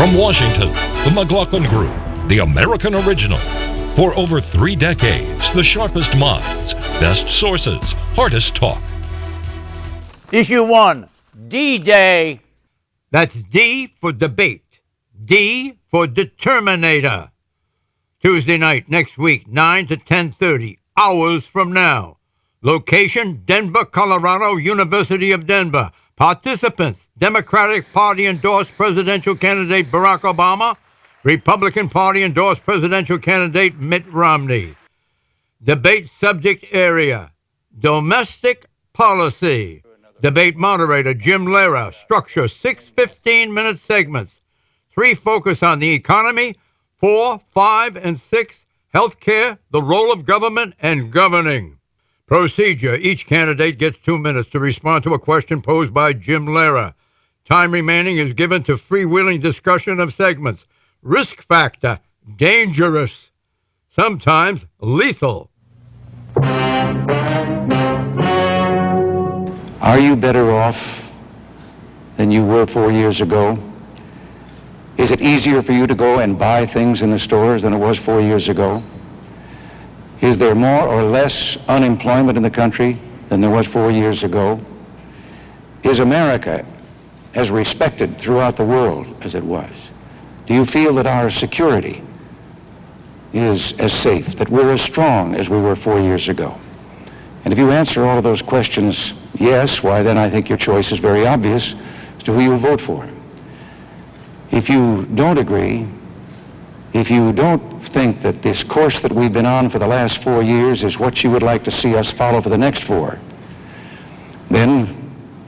From Washington, the McLaughlin Group, the American original. For over 3 decades, the sharpest minds, best sources, hardest talk. Issue 1, D-Day. That's D for debate. D for determinator. Tuesday night next week, 9 to 10:30, hours from now. Location, Denver, Colorado, University of Denver. Participants, Democratic Party-endorsed presidential candidate Barack Obama, Republican Party-endorsed presidential candidate Mitt Romney. Debate subject area, domestic policy. Debate moderator Jim Lehrer. Structure, 6 15-minute segments. 3 focus on the economy. 4, 5, and 6, healthcare, the role of government, and governing. Procedure, each candidate gets 2 minutes to respond to a question posed by Jim Lehrer. Time remaining is given to freewheeling discussion of segments. Risk factor, dangerous, sometimes lethal. Are you better off than you were 4 years ago? Is it easier for you to go and buy things in the stores than it was 4 years ago? Is there more or less unemployment in the country than there was 4 years ago? Is America as respected throughout the world as it was? Do you feel that our security is as safe, that we're as strong as we were 4 years ago? And if you answer all of those questions yes, why then I think your choice is very obvious as to who you will vote for. If you don't agree, if you don't think that this course that we've been on for the last 4 years is what you would like to see us follow for the next 4, then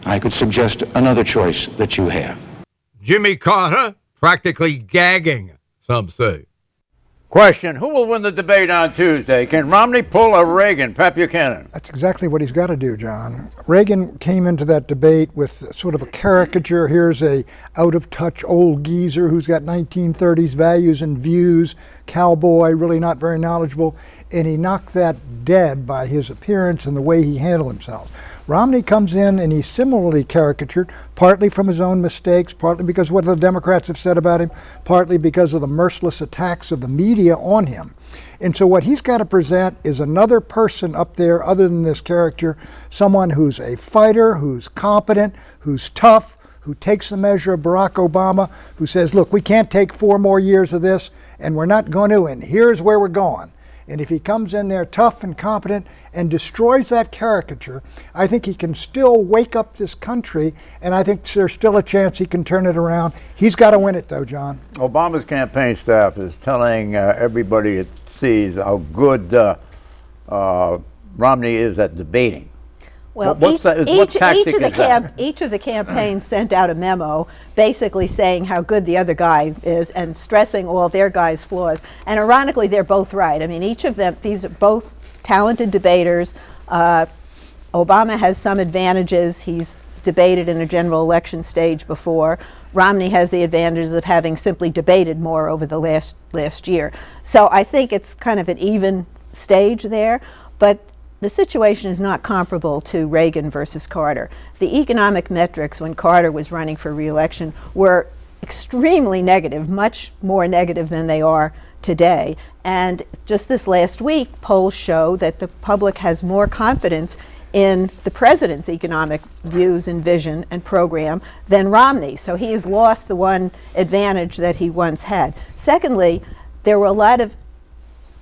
I could suggest another choice that you have. Jimmy Carter, practically gagging, some say. Question, who will win the debate on Tuesday? Can Romney pull a Reagan? Pat Buchanan. That's exactly what he's got to do, John. Reagan came into that debate with sort of a caricature. Here's a out-of-touch old geezer who's got 1930s values and views, cowboy, really not very knowledgeable, and he knocked that dead by his appearance and the way he handled himself. Romney comes in and he's similarly caricatured, partly from his own mistakes, partly because of what the Democrats have said about him, partly because of the merciless attacks of the media on him. And so what he's got to present is another person up there other than this character, someone who's a fighter, who's competent, who's tough, who takes the measure of Barack Obama, who says, look, we can't take 4 more years of this, and we're not going to, and here's where we're going. And if he comes in there tough and competent and destroys that caricature, I think he can still wake up this country, and I think there's still a chance he can turn it around. He's got to win it, though, John. Obama's campaign staff is telling everybody it sees how good Romney is at debating. Well, each of the campaigns sent out a memo basically saying how good the other guy is and stressing all their guys' flaws. And ironically, they're both right. I mean, each of them, these are both talented debaters. Obama has some advantages. He's debated in a general election stage before. Romney has the advantages of having simply debated more over the last year. So I think it's kind of an even stage there. But the situation is not comparable to Reagan versus Carter. The economic metrics when Carter was running for re-election were extremely negative, much more negative than they are today. And just this last week, polls show that the public has more confidence in the president's economic views and vision and program than Romney. So he has lost the one advantage that he once had. Secondly, there were a lot of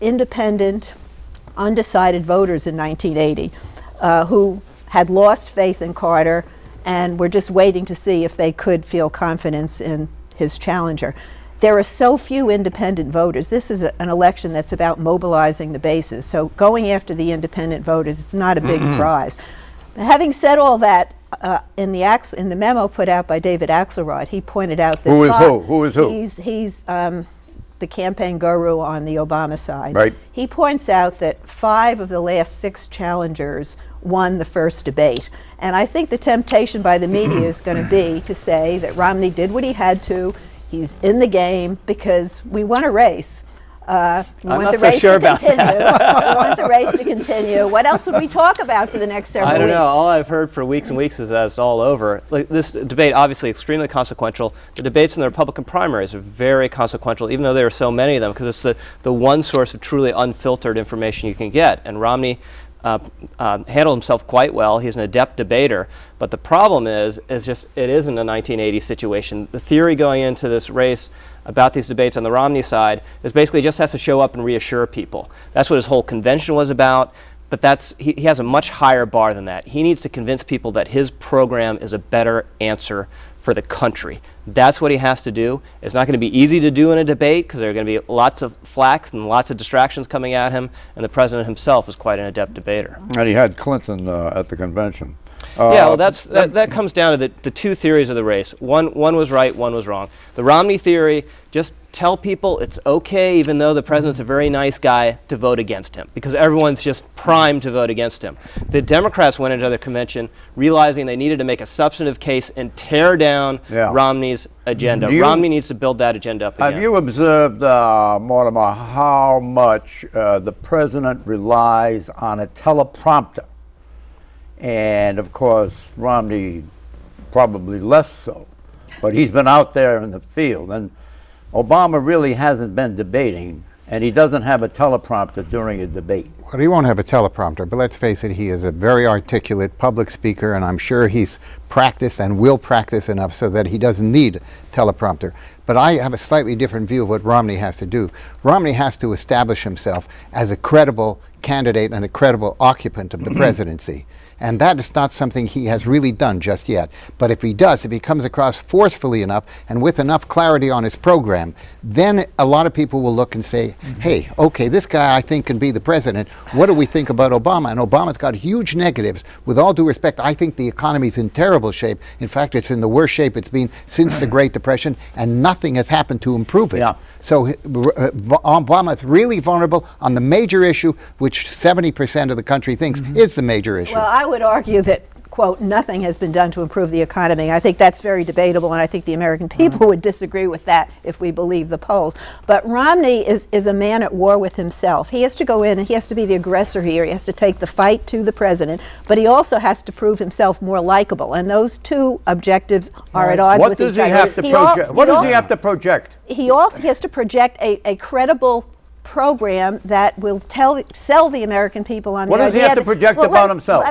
independent, undecided voters in 1980 who had lost faith in Carter and were just waiting to see if they could feel confidence in his challenger. There are so few independent voters. This is an election that's about mobilizing the bases. So going after the independent voters, it's not a big prize. But having said all that, in the memo put out by David Axelrod, he pointed out that Who is who? He's the campaign guru on the Obama side. Right. He points out that 5 of the last 6 challengers won the first debate. And I think the temptation by the media is going to be to say that Romney did what he had to, he's in the game, because we won a race. We I'm want not the so race sure to about continue. We want the race to continue. What else would we talk about for the next several weeks? I don't know. All I've heard for weeks and weeks is that it's all over. Like, this debate, obviously extremely consequential. The debates in the Republican primaries are very consequential, even though there are so many of them, because it's the one source of truly unfiltered information you can get. And Romney handled himself quite well. He's an adept debater. But the problem is just it isn't a 1980s situation. The theory going into this race about these debates on the Romney side is basically just has to show up and reassure people. That's what his whole convention was about. But he has a much higher bar than that. He needs to convince people that his program is a better answer for the country. That's what he has to do. It's not going to be easy to do in a debate because there are going to be lots of flack and lots of distractions coming at him, and the president himself is quite an adept debater. And he had Clinton at the convention. Yeah, well, that comes down to the two theories of the race. One was right, one was wrong. The Romney theory, just tell people it's okay, even though the president's a very nice guy, to vote against him, because everyone's just primed to vote against him. The Democrats went into the convention realizing they needed to make a substantive case and tear down Romney's agenda. Romney needs to build that agenda up again. Have you observed, Mortimer, how much the president relies on a teleprompter? And of course, Romney probably less so, but he's been out there in the field. And Obama really hasn't been debating, and he doesn't have a teleprompter during a debate. Well, he won't have a teleprompter, but let's face it, he is a very articulate public speaker, and I'm sure he's practiced and will practice enough so that he doesn't need teleprompter. But I have a slightly different view of what Romney has to do. Romney has to establish himself as a credible candidate and a credible occupant of the presidency. And that is not something he has really done just yet. But if he does, if he comes across forcefully enough and with enough clarity on his program, then a lot of people will look and say, hey, okay, this guy I think can be the president. What do we think about Obama? And Obama's got huge negatives. With all due respect, I think the economy's in terrible shape. In fact, it's in the worst shape it's been since the Great Depression, and nothing has happened to improve it. So Obama's really vulnerable on the major issue, which 70% of the country thinks is the major issue. Well, I would argue that, quote, nothing has been done to improve the economy. I think that's very debatable, and I think the American people would disagree with that if we believe the polls. But Romney is a man at war with himself. He has to go in and he has to be the aggressor here. He has to take the fight to the president, but he also has to prove himself more likable. And those two objectives are at odds with each other. What does he have to project? He also has to project a credible program that will sell the American people on what the idea. What does he have to project about himself?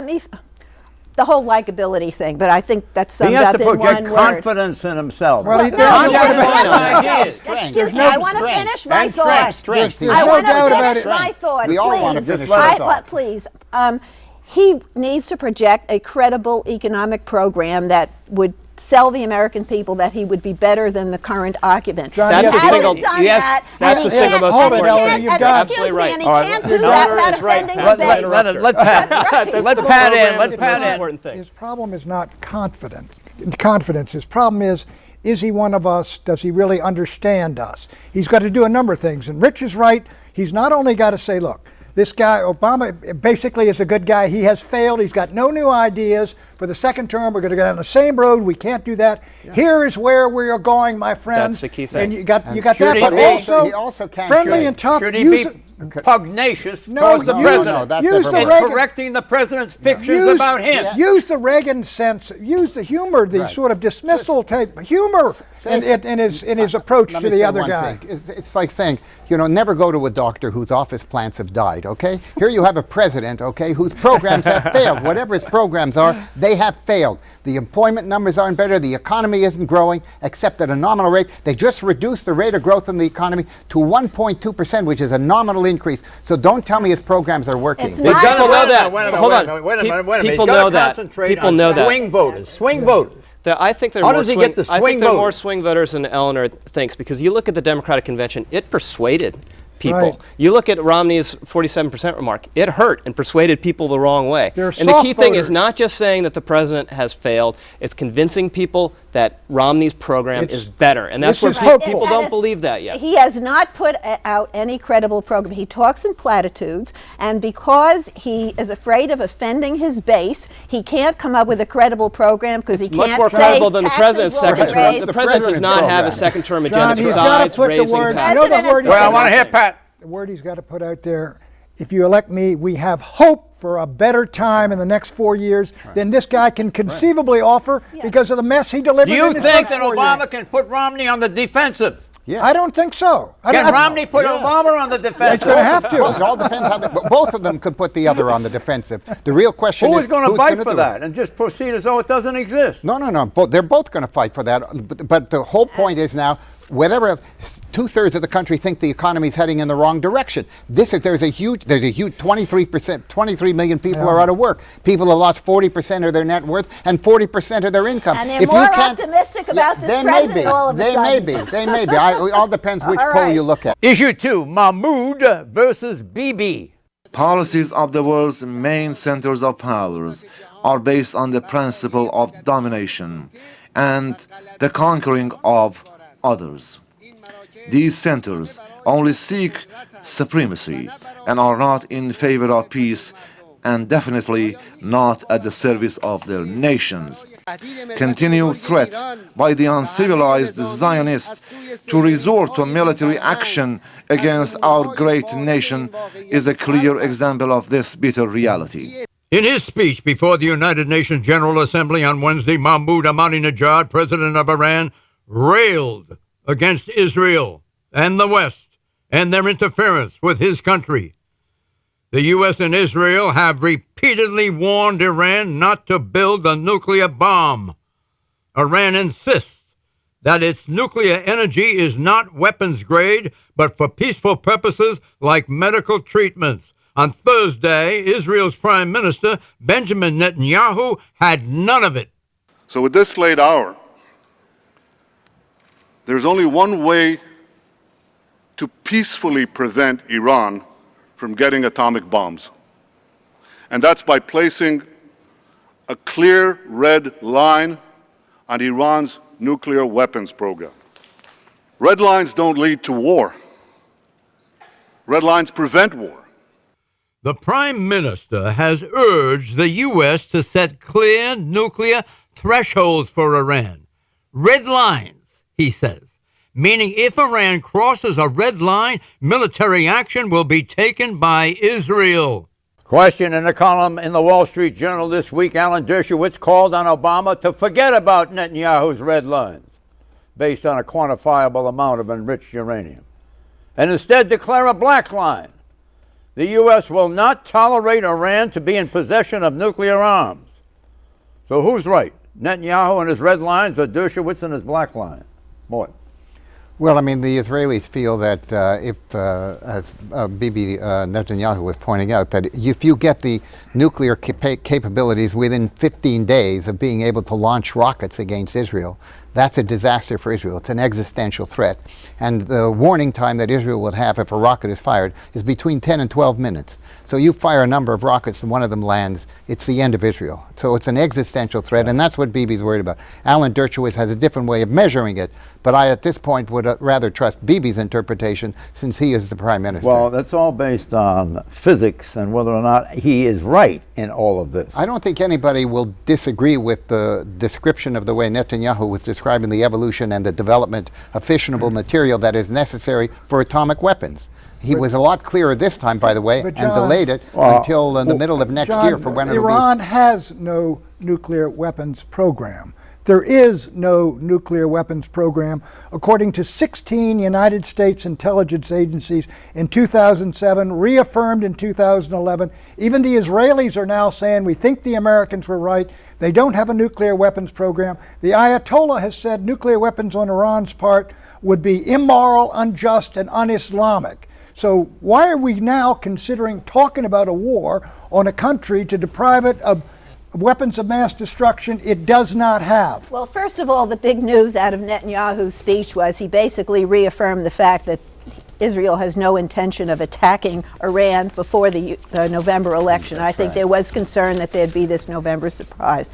The whole likability thing, but I think that's summed up in one word. He has to project confidence in himself. Well, excuse me, I want to finish my thought. I want to finish my thought. We all want to finish our thought. Please. He needs to project a credible economic program that would sell the American people that he would be better than the current occupant. That's the single most important thing. You've got absolutely right. And he can't do that without offending the base. Let Pat in. His problem is not confidence. His problem is he one of us? Does he really understand us? He's got to do a number of things. And Rich is right. He's not only got to say, look, this guy, Obama, basically is a good guy. He has failed. He's got no new ideas. For the second term, we're going to go down the same road. We can't do that. Yeah. Here is where we are going, my friends. That's the key thing. And you got that. But he also can't friendly and tough. Should he be pugnacious towards the president? Correcting the president's fictions about him. Use the Reagan sense. Use the humor, the sort of dismissal type humor in his approach to the other guy. It's like saying, never go to a doctor whose office plants have died, okay? Here you have a president, okay, whose programs have failed. Whatever his programs are, they have failed. The employment numbers aren't better. The economy isn't growing except at a nominal rate. They just reduced the rate of growth in the economy to 1.2%, which is a nominal increase. So don't tell me his programs are working. People know that. Hold on. People know that. People know that. Swing voters. I think there are more swing voters than Eleanor thinks, because you look at the Democratic convention, it persuaded people. Right. You look at Romney's 47% remark, it hurt and persuaded people the wrong way. And the key thing is not just saying that the president has failed, it's convincing people that Romney's program is better. And that's where people don't believe that yet. He has not put out any credible program. He talks in platitudes, and because he is afraid of offending his base, he can't come up with a credible program because he can't say much more credible than the president's second term. The president does not have a second term agenda besides raising taxes. Well, I want to hear Pat. the word he's got to put out there, if you elect me, we have hope for a better time in the next 4 years than this guy can conceivably offer because of the mess he delivered. Do you in his think first that 4 Obama years. can put Romney on the defensive? Yeah. I don't think so. Can Romney put Obama on the defensive? It's going to have to. Well, it all depends how both of them could put the other on the defensive. The real question Who is is going to who's fight gonna for do that it? and just proceed as though it doesn't exist? No. They're both going to fight for that. But the whole point is now, whatever else, 2/3 of the country think the economy is heading in the wrong direction. There's a huge 23%, 23 million people are out of work. People have lost 40% of their net worth and 40% of their income. And they're more optimistic about this president all of a sudden. They may be. It all depends which poll you look at. Issue 2, Mahmoud versus Bibi. Policies of the world's main centers of powers are based on the principle of domination and the conquering of others. These centers only seek supremacy and are not in favor of peace and definitely not at the service of their nations. Continued threat by the uncivilized Zionists to resort to military action against our great nation is a clear example of this bitter reality. In his speech before the United Nations General Assembly on Wednesday, Mahmoud Ahmadinejad, president of Iran, railed against Israel and the West and their interference with his country. The U.S. and Israel have repeatedly warned Iran not to build a nuclear bomb. Iran insists that its nuclear energy is not weapons grade, but for peaceful purposes like medical treatments. On Thursday, Israel's Prime Minister, Benjamin Netanyahu, had none of it. So with this late hour, there's only one way to peacefully prevent Iran from getting atomic bombs, and that's by placing a clear red line on Iran's nuclear weapons program. Red lines don't lead to war. Red lines prevent war. The Prime Minister has urged the U.S. to set clear nuclear thresholds for Iran. Red lines, he says, meaning if Iran crosses a red line, military action will be taken by Israel. Question in a column in the Wall Street Journal this week, Alan Dershowitz called on Obama to forget about Netanyahu's red lines based on a quantifiable amount of enriched uranium and instead declare a black line. The U.S. will not tolerate Iran to be in possession of nuclear arms. So who's right? Netanyahu and his red lines or Dershowitz and his black line? Mort. Well, I mean, the Israelis feel that as Bibi Netanyahu was pointing out, that if you get the nuclear capabilities within 15 days of being able to launch rockets against Israel, that's a disaster for Israel. It's an existential threat. And the warning time that Israel would have if a rocket is fired is between 10 and 12 minutes. So you fire a number of rockets and one of them lands, it's the end of Israel. So it's an existential threat, and that's what Bibi's worried about. Alan Dershowitz has a different way of measuring it, but I, at this point, would rather trust Bibi's interpretation since he is the Prime Minister. Well, that's all based on physics and whether or not he is right in all of this. I don't think anybody will disagree with the description of the way Netanyahu was describing the evolution and the development of fissionable material that is necessary for atomic weapons. He was a lot clearer this time, by the way, John, and delayed it until the middle of next year for when it'll be. Iran has no nuclear weapons program. There is no nuclear weapons program, according to 16 United States intelligence agencies in 2007, reaffirmed in 2011. Even the Israelis are now saying, we think the Americans were right. They don't have a nuclear weapons program. The Ayatollah has said nuclear weapons on Iran's part would be immoral, unjust, and un-Islamic. So why are we now considering talking about a war on a country to deprive it of weapons of mass destruction it does not have? Well, first of all, the big news out of Netanyahu's speech was he basically reaffirmed the fact that Israel has no intention of attacking Iran before the November election. I think there was concern that there'd be this November surprise.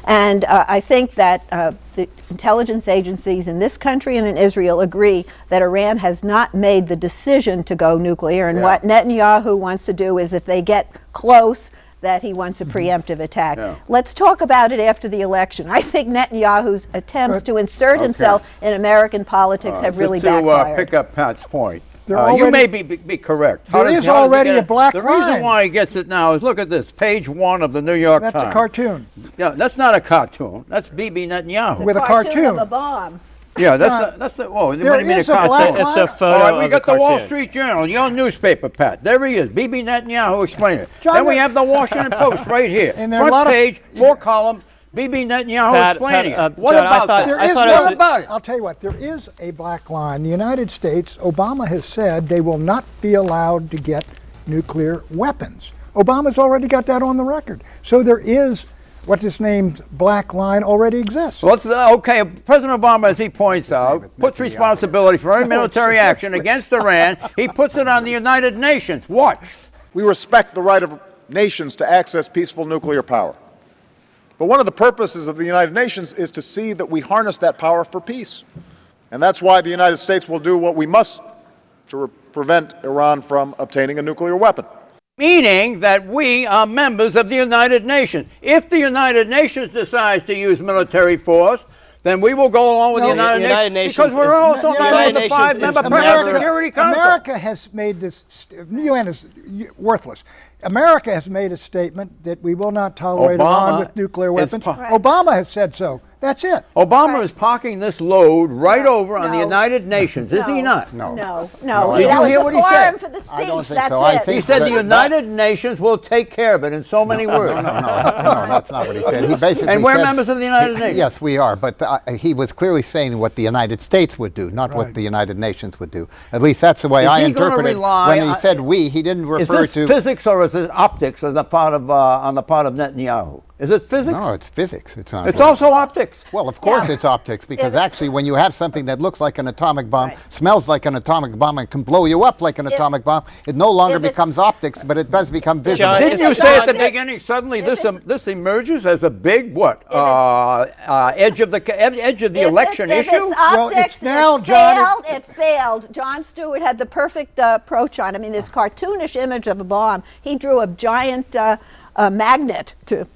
And I think that the intelligence agencies in this country and in Israel agree that Iran has not made the decision to go nuclear. And what Netanyahu wants to do is if they get close, that he wants a preemptive attack. Let's talk about it after the election. I think Netanyahu's attempts to insert himself in American politics have really backfired. To pick up Pat's point, You may be correct. There is already a black line. The reason why he gets it now is look at this, page 1 of the New York Times. That's a cartoon. Yeah, that's not a cartoon. That's Bibi Netanyahu. With a cartoon. Of a bomb. Yeah, that's the. Oh, what do you mean a cartoon? black It's a photo. All right, we of got the the Wall cartoon. Street Journal, your newspaper, Pat. There he is, Bibi Netanyahu explaining it. John, Then we have the Washington Post right here. And there are a lot Front of- page, 4 columns, Bibi Netanyahu Pat, explaining Pat, it. What John, I about thought- that? I thought it was What about it? I'll tell you what, there is a black line. The United States, Obama has said they will not be allowed to get nuclear weapons. Obama's already got that on the record. So there is, what this named black line already exists. Well, okay, President Obama, as he points out, puts responsibility for any military action against Iran. He puts it on the United Nations. Watch. We respect the right of nations to access peaceful nuclear power. But one of the purposes of the United Nations is to see that we harness that power for peace. And that's why the United States will do what we must to prevent Iran from obtaining a nuclear weapon. Meaning that we are members of the United Nations. If the United Nations decides to use military force, then we will go along with the United Nations because we're also members of the 5-member permanent security council. America has made this, UN is worthless. America has made a statement that we will not tolerate Iran with nuclear weapons. Obama has said so. That's it. Obama is parking this load right over on the United Nations, is he not? No. Did That you was hear the what he forum said? for the speech. I don't think That's so. it. I think He said that- the United Nations will take care of it in so many words. No, that's not what he said. He basically And we're said- members of the United Nations. Yes, we are, but he was clearly saying what the United States would do, not what the United Nations would do. At least that's the way Is I he gonna interpreted it. rely When he on- said we, he didn't Is refer this to... physics or is it optics on the part of Netanyahu? Is it physics? No, it's physics. It's not. It's also optics. Well, of course it's optics, because actually when you have something that looks like an atomic bomb, smells like an atomic bomb, and can blow you up like an atomic bomb, it no longer becomes optics, but it does become visible. John, Didn't you It's say at not- the beginning suddenly this emerges as a big edge of the election If issue? it's optics, it's now, it John, failed. It failed. Jon Stewart had the perfect approach on. I mean, this cartoonish image of a bomb. He drew a giant magnet to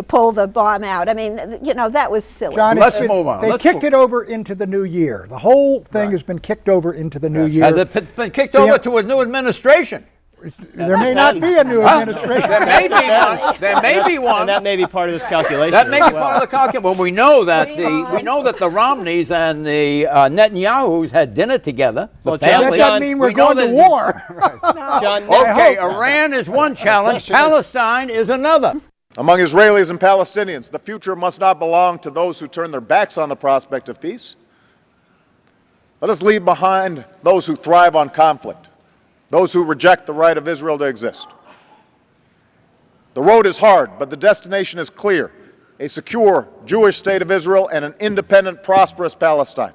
pull the bomb out. I mean, that was silly. John, Let's move on. They Let's kicked move- it over into the new year. The whole thing has been kicked over into the new year. Has it been kicked over to a new administration? There may not be a new administration. There may be one. There may be one. And that may be part of this calculation. That may as be well. part of the calculation. Well, we know that the Romneys and the Netanyahus had dinner together. Well, The John- family. That doesn't mean we're We know going to that- war. John, Okay, Iran is one challenge. Palestine is another. Among Israelis and Palestinians, the future must not belong to those who turn their backs on the prospect of peace. Let us leave behind those who thrive on conflict, those who reject the right of Israel to exist. The road is hard, but the destination is clear: a secure Jewish state of Israel and an independent, prosperous Palestine.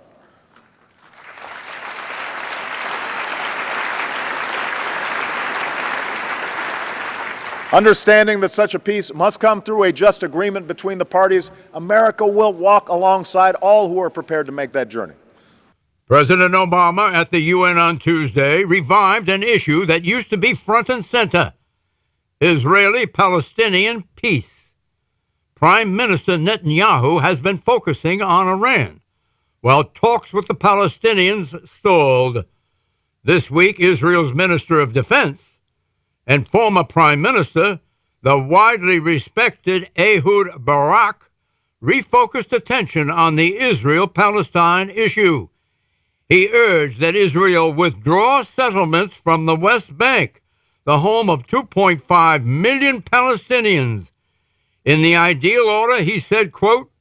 Understanding that such a peace must come through a just agreement between the parties, America will walk alongside all who are prepared to make that journey. President Obama at the UN on Tuesday revived an issue that used to be front and center: Israeli-Palestinian peace. Prime Minister Netanyahu has been focusing on Iran, while talks with the Palestinians stalled. This week, Israel's Minister of Defense and former Prime Minister, the widely respected Ehud Barak, refocused attention on the Israel-Palestine issue. He urged that Israel withdraw settlements from the West Bank, the home of 2.5 million Palestinians. In the ideal order, he said, quote,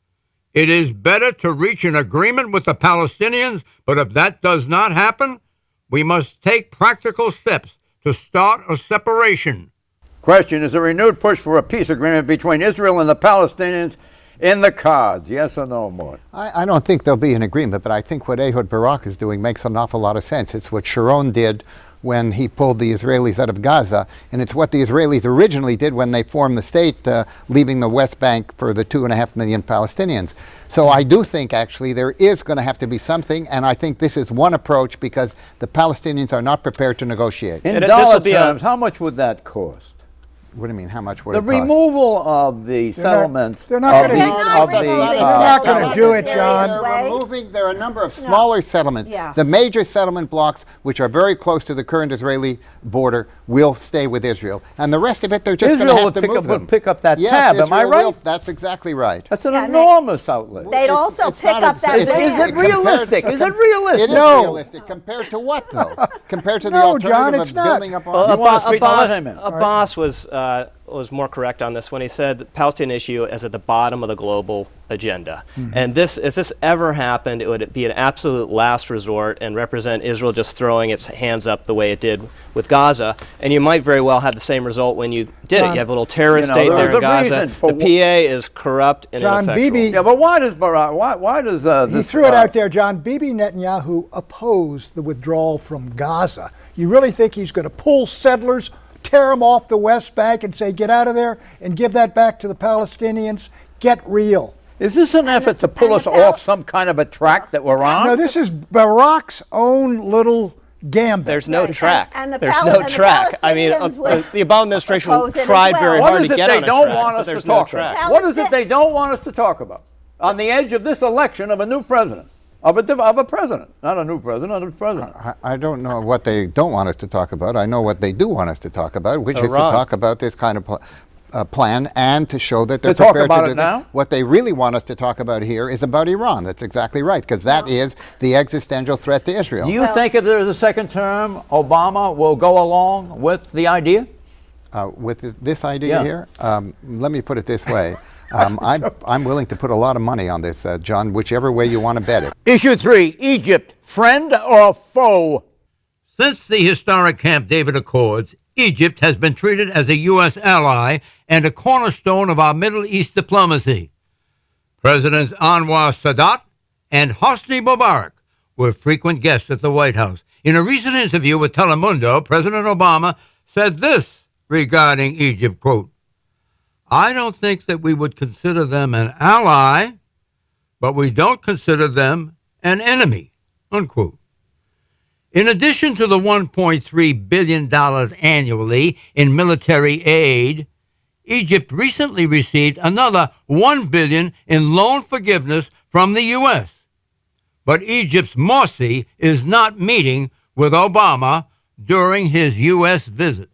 "It is better to reach an agreement with the Palestinians, but if that does not happen, we must take practical steps to start a separation." Question: is a renewed push for a peace agreement between Israel and the Palestinians in the cards? Yes or no, Mort? I don't think there'll be an agreement, but I think what Ehud Barak is doing makes an awful lot of sense. It's what Sharon did when he pulled the Israelis out of Gaza, and it's what the Israelis originally did when they formed the state, leaving the West Bank for the 2.5 million Palestinians. So I do think actually there is going to have to be something, and I think this is one approach because the Palestinians are not prepared to negotiate. In And this dollar will be terms, how much would that cost? What do you mean? How much would The it cost? removal of the settlements. they're not of gonna- the- They're not of the, removing They're not going to settlements. do it, Serious John. way. They're removing, there are a number of smaller settlements. Yeah. The major settlement blocks, which are very close to the current Israeli border, will stay with Israel. And the rest of it, they're just going to Israel have to would move them. pick up that Yes, tab, am I Israel right? will. That's exactly right. That's an Yeah, and they- enormous outlay. They'd also It's pick not up that exactly- Is land. it realistic? Is it realistic? It is No. realistic. Compared to what, though? Compared to the No, alternative John, of it's not. building up You on... wanna speak? I'll let him in. Abbas was more correct on this when he said the Palestinian issue is at the bottom of the global agenda. And if this ever happened, it would be an absolute last resort and represent Israel just throwing its hands up the way it did with Gaza. And you might very well have the same result when you did it. John, You have a little terrorist you know, state there there's in a Gaza. reason for The PA is corrupt and John, ineffectual. Bibi- Yeah, but why does Barack? Why does He this? threw it out there, John. Bibi Netanyahu opposed the withdrawal from Gaza. You really think he's going to pull settlers, tear them off the West Bank and say, get out of there and give that back to the Palestinians? Get real. Is this an effort to pull us off some kind of a track that we're on? No, this is Barack's own little gambit. There's no Right, track. and the There's Pal- no and the track. I mean, Palestinians would the Obama administration oppose it as tried well. very What hard is to it get they on a don't track, want but us to there's no talk track. about? What is it they don't want us to talk about? On the edge of this election of a new president, of a president, not a new president, a president. I don't know what they don't want us to talk about. I know what they do want us to talk about, which is to Iran. talk about this kind of plan and to show that they're To talk prepared about to it do that. now? What they really want us to talk about here is about Iran. That's exactly right, because that is the existential threat to Israel. Do you think if there's a second term, Obama will go along with the idea? With this idea Yeah. here, let me put it this way. I'm willing to put a lot of money on this, John, whichever way you want to bet it. Issue 3, Egypt, friend or foe? Since the historic Camp David Accords, Egypt has been treated as a U.S. ally and a cornerstone of our Middle East diplomacy. Presidents Anwar Sadat and Hosni Mubarak were frequent guests at the White House. In a recent interview with Telemundo, President Obama said this regarding Egypt, quote, I don't think that we would consider them an ally, but we don't consider them an enemy, unquote. In addition to the $1.3 billion annually in military aid, Egypt recently received another $1 billion in loan forgiveness from the U.S. But Egypt's Morsi is not meeting with Obama during his U.S. visit.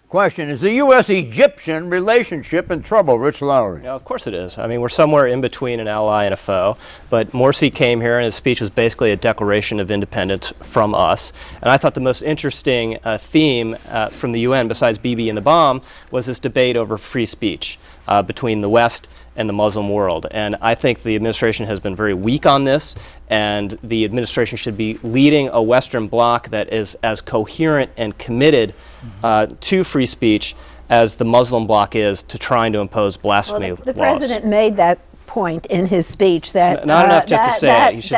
Question, is the U.S.-Egyptian relationship in trouble, Rich Lowry? Yeah, of course it is. I mean, we're somewhere in between an ally and a foe. But Morsi came here, and his speech was basically a declaration of independence from us. And I thought the most interesting theme from the UN, besides Bibi and the bomb, was this debate over free speech between the West and the Muslim world. And I think the administration has been very weak on this, and the administration should be leading a Western bloc that is as coherent and committed to free speech as the Muslim bloc is to trying to impose blasphemy The laws. president made that point in his speech that It's not enough just to say it. He should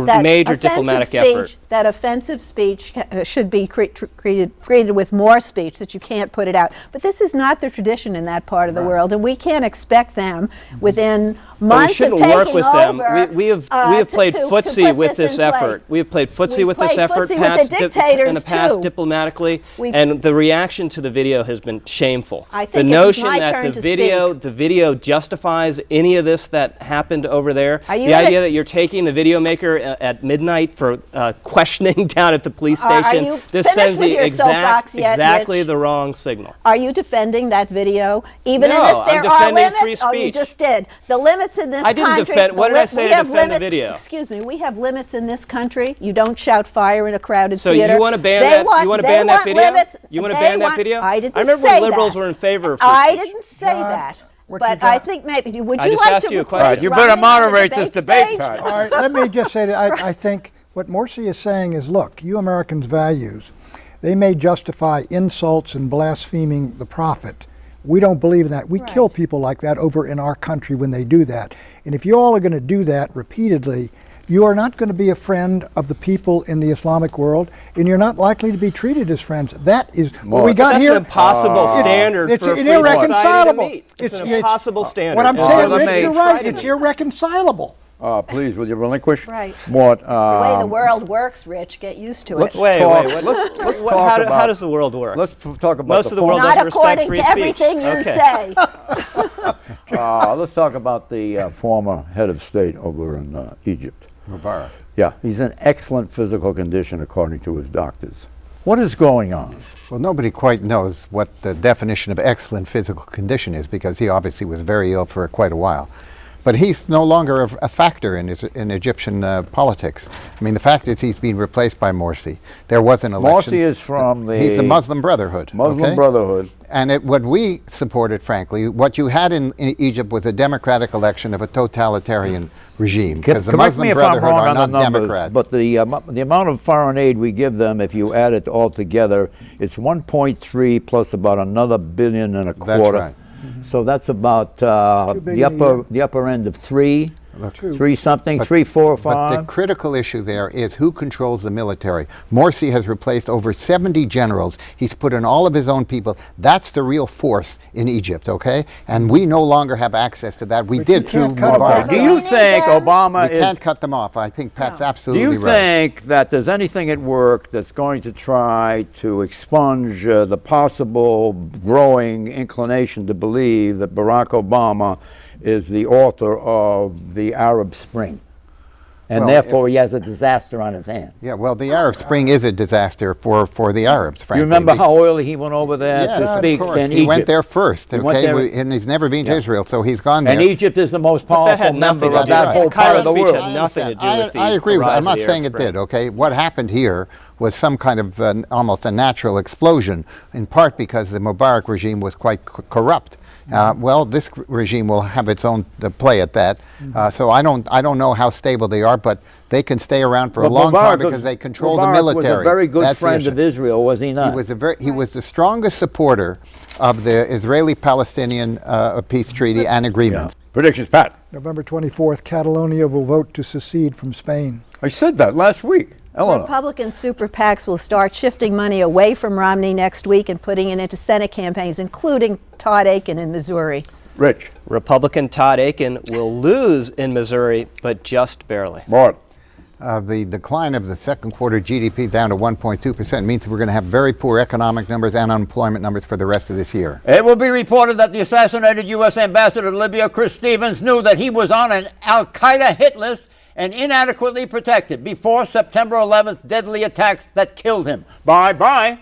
that major offensive diplomatic speech, effort. That offensive speech should be treated with more speech, that you can't put it out. But this is not the tradition in that part of the world, and we can't expect them within months of we shouldn't taking work with them. over, We have played to footsie put with this in place. effort. We have played footsie We've with this played effort footsie with the dictators in the past too. diplomatically, We- and the reaction to the video has been shameful. I think the it was notion my that turn the to video justifies any of this that happened over there. Are you The gonna- idea that you're taking the video maker at midnight for questioning down at the police Are station. you This finished sends with the your soapbox yet, exactly Rich? the wrong signal. Are you defending that video? Even in No, this, I'm there are defending limits. free Oh, you speach. just did. The limits in this I didn't country. defend- what did I say we to have defend the limits- video? Excuse me. We have limits in this country. You don't shout fire in a crowded So theater. you want to ban They that? want- You want to they ban that want video? limits. You want to They ban that want- video? I didn't remember say when liberals that. were in favor of free I speech. didn't say that. what you But I got- think maybe would I you just like asked to you a replace question. You better Romney on the moderate this debate, stage? Pat. All right, let me just say that I think what Morsi is saying is, look, you Americans' values, they may justify insults and blaspheming the prophet. We don't believe in that. We kill people like that over in our country when they do that. And if you all are going to do that repeatedly, you are not going to be a friend of the people in the Islamic world, and you're not likely to be treated as friends. That is what we got That's here. an impossible standard It's for a free society to irreconcilable. meet. It's an impossible standard. What I'm Well, saying, let Rich, me- you're right. It's irreconcilable. Please, will you relinquish? Right. Mort, The way the world works, Rich, get used to it. Wait, talk- wait. let's What- talk how, about- how does the world work? Let's talk about Most of the world Not doesn't respect according free to speech. everything you Okay. say. Let's talk about the former head of state over in Egypt. Mubarak. Yeah, he's in excellent physical condition according to his doctors. What is going on? Well, nobody quite knows what the definition of excellent physical condition is because he obviously was very ill for quite a while. But he's no longer a factor in Egyptian politics. I mean, the fact is he's been replaced by Morsi. There was an election. Morsi is from the... He's the Muslim Brotherhood. Muslim Brotherhood. And what we supported, frankly, what you had in Egypt was a democratic election of a totalitarian regime. Because the Correct me Muslim if I'm Brotherhood wrong are on the not numbers, Democrats. but the amount of foreign aid we give them, if you add it all together, it's 1.3 plus about another billion and a quarter. right. So that's about billion a year. the upper end of three. Two. Three something, 3, 4, 5. But the critical issue there is who controls the military. Morsi has replaced over 70 generals. He's put in all of his own people. That's the real force in Egypt, okay? And we no longer have access to that. We But you did through can't cut them Mubarak. off. Do you think Obama We is... can't cut them off. I think Pat's Do absolutely you right. think that there's anything at work that's going to try to expunge the possible growing inclination to believe that Barack Obama is the author of the Arab Spring? And Well, therefore he has a disaster on his hands. Yeah, well, the Arab Spring is a disaster for the Arabs, frankly. You remember how early he went over there Yes, to of speak course. in He Egypt? went there first, He went okay? there- And he's never been to Israel, so he's gone there. And Egypt is the most that had powerful member nothing to of do that with whole it. part of the Cairo's speech world. had nothing to do with the I agree with that. rise I'm of not the saying Arab it did, Spring. okay? What happened here was some kind of almost a natural explosion, in part because the Mubarak regime was quite corrupt. Well, this regime will have its own play at that. So I don't know how stable they are, but they can stay around for a long time because they control the military. Was a very good That's the friend issue. of Israel, was he not? He was the strongest supporter of the Israeli-Palestinian peace treaty and agreements. Predictions, Pat. November 24th, Catalonia will vote to secede from Spain. I said that last week. Eleanor. Republican super PACs will start shifting money away from Romney next week and putting it into Senate campaigns, including Todd Akin in Missouri. Rich. Republican Todd Akin will lose in Missouri, but just barely. Mort. The decline of the second quarter GDP down to 1.2% means we're going to have very poor economic numbers and unemployment numbers for the rest of this year. It will be reported that the assassinated U.S. ambassador to Libya, Chris Stevens, knew that he was on an al-Qaeda hit list and inadequately protected before September 11th deadly attacks that killed him. Bye-bye.